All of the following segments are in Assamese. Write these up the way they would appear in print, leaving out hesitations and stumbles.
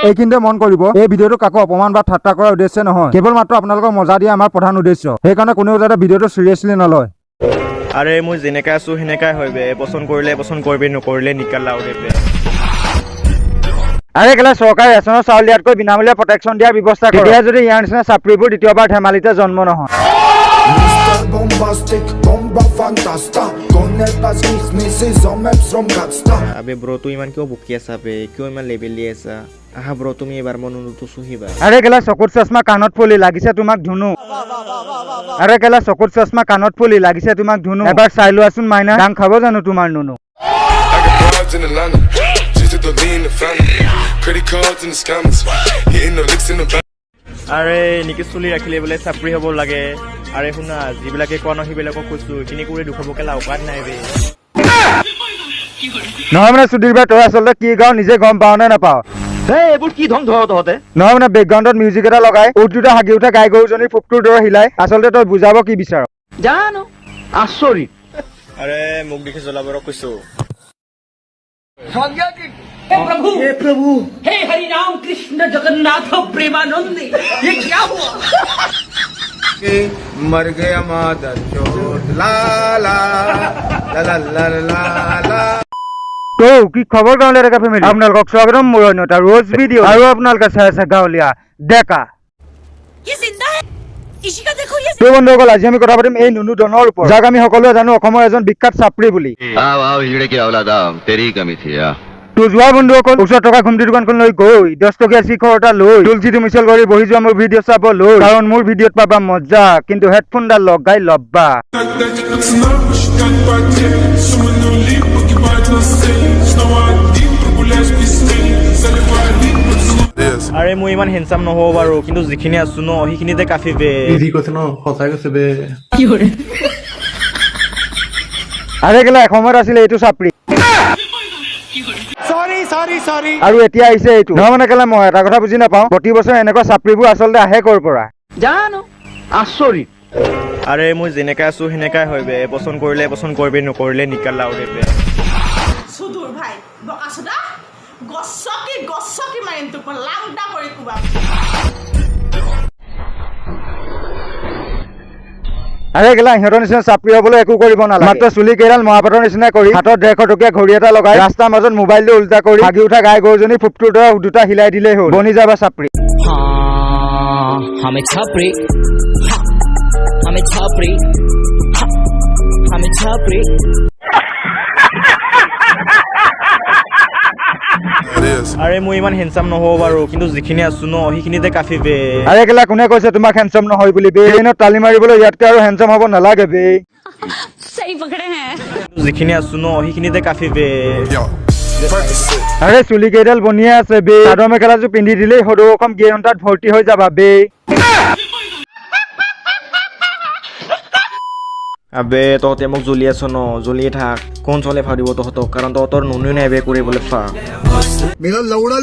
এইখিনিতে মন কৰিব এই ভিডিঅ'টো কাকো অপমান বা ঠাট্টা কৰাৰ উদ্দেশ্যে নহয়, কেৱল মাত্ৰ আপোনালোকক মজা দিয়া আমাৰ প্ৰধান উদ্দেশ্য। সেইকাৰণে কোনেও যাতে ভিডিঅ'টো চিৰিয়াছলি নলয়। আৰে মই যেনেকা আছো সেনেকাই হইবে, পছন্দ কৰিলে পছন্দ কৰবে, নকৰিলে নিকালা উড়েবে। আৰে কেলা চৰকাৰে ৰেচনৰ চাউল দিয়াতকৈ বিনামূলীয়া প্ৰটেকশ্যন দিয়াৰ ব্যৱস্থা কৰে। তেতিয়া যদি ইয়াৰ নিচিনা চাপৰিবোৰ দ্বিতীয়বাৰ ধেমালিতে জন্ম নহয়। Mr. Bombastic, bomba fantasta. Conectas mis misis som from Capsta. Abe bro তুই ইমান কিয় বকি আছা বে, কিয় ইমান লেবেলি আছা? আহা ব্রো তুমি এবাৰ মনটো চুহিবা। আৰে কেলা চকুত চশমা কাণত ফুলি লাগিছে তোমাক ধুনু। আৰে কেলা চকুত চশমা কাণত ফুলি লাগিছে তোমাক ধুনু। এবাৰ চাই লোৱাচোন মাইনা, ডাং খাব জানো তোমাৰ নুনু? I got broads in Atlanta, just to the lean the family. Credit cards and the scammers, hitting the licks in the back. আরে নিকি চুলি ৰাখিলে বোলে চাপৰি হ'ব লাগে। আৰে শুনা, যিবিলাকে কোৱা নহয় সেইবিলাকক কৈছো, তিনি কৰি দুখবকে লাউকাত নাই বে। নহয় মানে সুধীৰ ভাই, তই আচলতে কি গাও নিজে গম পাও নে নাপাও? এইবোৰ কি ধং ধৰ তহঁতে? নহয় মানে বেকগ্ৰাউণ্ডত মিউজিক এটা লগাই উঠ দুটা হাগি উঠা গাই গৰুজনীৰ ফুপটোৰ দৰে হিলাই আচলতে তই বুজাব কি বিচাৰ? জানো আচৰিত। আৰে মুখ দেখি জ্বলাবৰ কৈছো। हे प्रभु हे हरि राम कृष्ण जगन्नाथ प्रेमानंद ये क्या हुआ मर गया मादर चोट ला ला ला ला ला ला ला। তো কি খবৰ গাঁৱলীয়া ডেকা ফেমিলি, আপোনালোকক স্বাগতম মোৰ অন্য এটা ৰোজ ভিডিঅ' আৰু আপোনালোকে চাই আছে গাঁৱলীয়া ডেকা। ये जिंदा है इसी का देखो ये তো বন্ধুসকল, আজি আমি কথা পাতিম এই নুনু ডনৰ ওপৰত, যাক আমি সকলোৱে জানো অসমৰ এজন বিখ্যাত চাপৰি বুলি। आओ हिजड़े की औलाद तेरी ही कमी थी यार। তো যোৱা বন্ধুসকল, ওচৰত থকা ঘুমটি দোকানখন লৈ গৈ 10 টকীয়া শিখৰ এটা লৈ তুলসীটো মিছল কৰি বহি যোৱা মোৰ ভিডিঅ' চাব লৈ, কাৰণ মোৰ ভিডিঅ'ত পাবা মজা, কিন্তু হেডফোনডাল লগাই ল'বা। আৰে মই ইমান হেণ্ডসাম নহব বাৰু, কিন্তু যিখিনি আছো ন সেইখিনিতে কাফি বে। जी কৈছে ন সঁচাই কৈছে বে। আৰে কেলা এসময়ত আছিলে এইটো চাপৰি, আৰু এতিয়া আহিছে এইটো। নহয় মানে কেলা মই এটা কথা বুজি নাপাওঁ, প্ৰতি বছৰ এনেকুৱা চাপৰিবোৰ আচলতে আহে ক'ৰ পৰা? জানো আচৰিত। আৰে মই যেনেকা আছো সেনেকাই হইবে, পছন্দ কৰিলে পছন্দ কৰবে, নকৰিলে নিকালা উড়েবে। सुदूर भाई बकासुदा गस्सकी मारिन तुक लांगडा কৰি কুবা আৰে কেলা সিহঁতৰ নিচিনা চাপৰি হ'বলৈ একো কৰিব নালাগে, মাত্ৰ চুলি কেইডাল মহাপাতৰ নিচিনা কৰি হাতত 150 টকীয়া ঘড়ী এটা লগাই ৰাস্তাৰ মাজত মোবাইলটো উল্টা কৰি হাগি উঠা গাই গৰুজনী ফুপটোৰ দৰে দুটা হিলাই দিলেই হ'ল, বনি যাবা চাপৰি। हमें छापरी हमें छापरी हमें छापरी। আৰে মই ইমান হেণ্ডসাম নহব বাৰু, কিন্তু যিখিনি আছো ন সেইখিনিতে কাফি বে। আৰে কেলা কোনে কৈছে তোমাক হেণ্ডসাম নহয় বুলি? বে ট্ৰেইনত তালি মাৰিবলৈ ইয়াতকে আৰু হেণ্ডসাম হ'ব নালাগে বে। सही पकड़े हैं যিখিনি আছো ন সেইখিনিতে কাফি বে। আৰে চুলি কেইডাল বনিয়ে আছে বে, চাদৰ মেখেলাযোৰ পিন্ধি দিলেই সদৌ অসম গে ঘণ্টাত ভৰ্তি হৈ যাবা বে। আবে তহঁতে মোক জ্বলি আছ ন, জ্বলিয়ে থাক, কোন চলে ফাৰিব তহঁতক, কাৰণ তহঁতৰ নুনু নাই বে কৰিবলৈ ফা। मेरा लौड़ा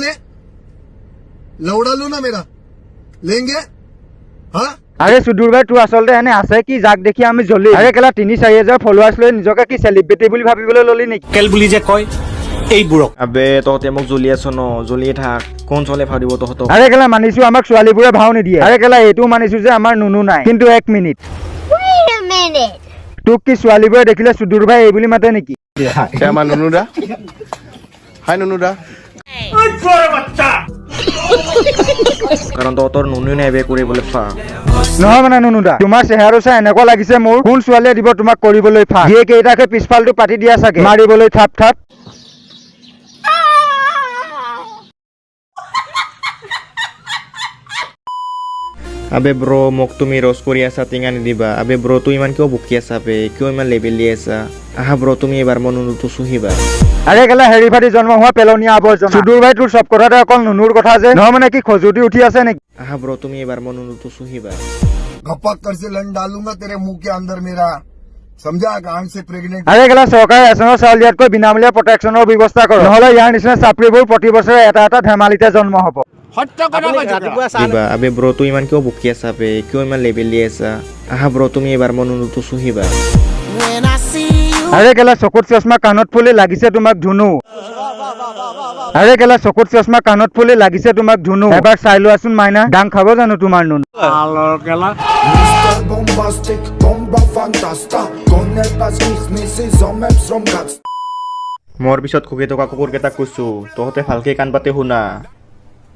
लो ना मेरा लेंगे हाँ। আৰে সুদূৰ ভাই, তোৰ আচলতে এনে আছে কি যাক দেখি আমি জ্বলি? আৰে কেলা 3-4 হাজাৰ ফলোৱাৰ্ছ লৈ নিজকে কি চেলিব্ৰিটি বুলি ভাবিবলৈ ললি নেকি? কেল বুলি যে কয় এইবোৰক। আবে তহঁতে মোক জ্বলি আছ ন, জ্বলিয়ে থাক, কোন চলে ফাৰিব তহঁতক। আৰে কেলা মানিছো আমাক ছোৱালীবোৰে ভাও নিদিয়ে, আৰে কেলা এইটোও মানিছো যে আমাৰ নুনু নাই, কিন্তু 1 মিনিট, তোক কি ছোৱালীবোৰে দেখিলে সুদূৰ ভাই এই বুলি মাতে নেকি? আমাৰ নুনুদা হাই নুনুদা। কাৰণ তহঁতৰ নুনু নাই বে কৰিবলৈ ফা। নহয় মানে নুনুদা, তোমাৰ চেহেৰাটো চাই এনেকুৱা লাগিছে মোৰ কোন ছোৱালীয়ে দিব তোমাক কৰিবলৈ ফা? দিয়ে কেইটাকে পিছফালটো পাতি দিয়া চাগে মাৰিবলৈ থাপ থাপ। আবে ব্ৰ মোক তুমি ৰস কৰি আছা, টিঙা নিদিবা। আবে ব্ৰ তুই ইমান কিয় বকি আছা বে, কিয় ইমান লেবেলি আছা? আহা ব্ৰ তুমি এবাৰ মনটো চুহিবা। আৰে কেলা হেৰি ফাটি জন্ম হোৱা পেলনীয়া আৱৰ্জনা। সুদূৰ ভাই তোৰ চব কথাতে অকল নুনুৰ কথা যে, নহয় মানে কি খজুতি উঠি আছে নেকি? আহা ব্ৰ তুমি এবাৰ মনটো চুহিবা। गप्पा कर से लन डालूंगा तेरे मुंह के अंदर मेरा, समझा? गांड से प्रेग्नेंट। আৰে কেলা চৰকাৰে ৰেচনৰ চাউল দিয়াতকৈ বিনামূলীয়া প্ৰটেকশ্যনৰ ব্যৱস্থা কৰক, নহ'লে ইয়াৰ নিচিনা চাপৰিবোৰ প্ৰতি বছৰে এটা এটা ধেমালিতে জন্ম হ'ব। দিবা। আবে ব্ৰ তুই ইমান কিয় বকি আছা বে, কিয় ইমান লেবেলি আছা? আহা ব্ৰ তুমি এবাৰ মনটো চুহিবা। আৰে কেলা চকুত চশমা কাণত ফুলি লাগিছে তোমাক ধুনু। আৰে কেলা চকুত চশমা কাণত ফুলি লাগিছে তোমাক ধুনু এবাৰ চাই লোৱাচোন মাইনা ডাং খাব জানো তোমাৰ নুন Mr. Bombastic, bomba fantasta Con estas businesses som from Cats মোৰ পিছত খুকি থকা কুকুৰকেইটাক কৈছো তহঁতে ভালকে কাণ পাতে শুনা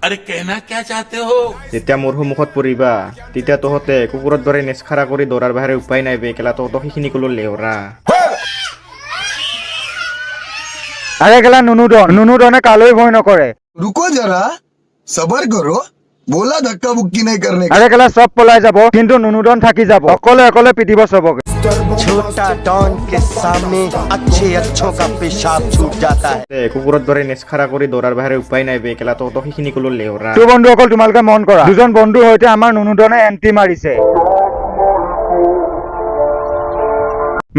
अरे कहना क्या चाहते हो যেতিয়া মোৰ সন্মুখত পৰিবা তেতিয়া তহঁতে কুকুৰৰ দৰে নেচখাৰা কৰি দৌৰাৰ বাহিৰে উপায় নাই বে কেলা তহঁতক সেইখিনি কলো লেওৰা আৰে কেলা নুনুদনে কালৈ ভয় নকৰে रुको जरा सबर करो बोला धक्का बुक्की नहीं करने আৰে কেলা চব পলাই যাব কিন্তু নুনুদন থাকি যাব অকলে পিটিব চবকে छोटा डॉन के सामने अच्छों का पेशाब छूट जाता है কুকুৰৰ দৰে নেচখাৰা কৰি দৌৰাৰ বাহিৰে উপায় নাই বে কেলা তহঁতক সেইখিনি কলো লেওৰা তো বন্ধুসকল তোমালোকে মন কৰা দুজন বন্ধুৰ সৈতে আমাৰ নুনুদনে এন্ট্ৰি মাৰিছে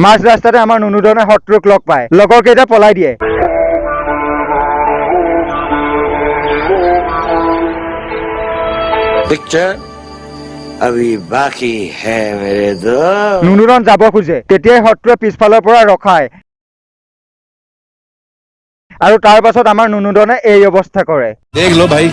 মাছ ৰাস্তাতে আমাৰ নুনুদনে শত্ৰুক লগ পায় লগৰ কেইটা পলাই দিয়ে पिक्चर अभी बाकी है मेरे दोस्त নুনুদন যাব খোজে তেতিয়াই শত্ৰুৱে পিছফালৰ পৰা ৰখায় আৰু তাৰ পাছত আমাৰ নুনুদনে এই অৱস্থা কৰে देख लो भाई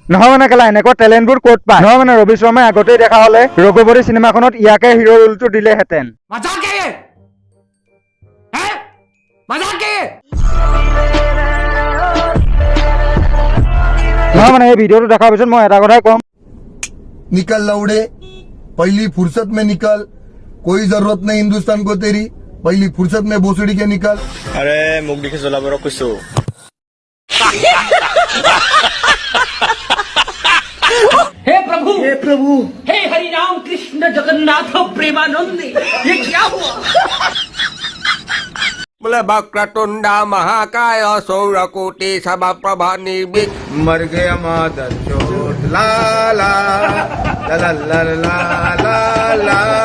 নহয় মানে কেলা এনেকুৱা টেলেণ্টবোৰ ক'ত পায় নহয় মানে ৰবি শৰ্মাই আগতেই দেখা হলে ৰঘুপতি চিনেমাখনত ইয়াকে হিৰ' ৰোলটো দিলেহেঁতেন मजाक है ये हैं? मजाक है ये নহয় মানে এই ভিডিঅ'টো দেখাৰ পিছত মই এটা কথাই ক'ম निकल लौड़े पहली फुर्सत में निकल कोई जरूरत नहीं हिंदुस्तान को तेरी पहली फुर्सत में भोसड़ी के निकल আৰে মোক দেখি জ্বলাব কৈছো हे प्रभु हे हरि राम कृष्ण जगन्नाथ प्रेमानंद ये क्या हुआ बोले वक्रतुंडा महाकाय सौरकोटि समप्रभा निर्भीक मर गया मादर चोट ला ला ला ला ला ला ला ला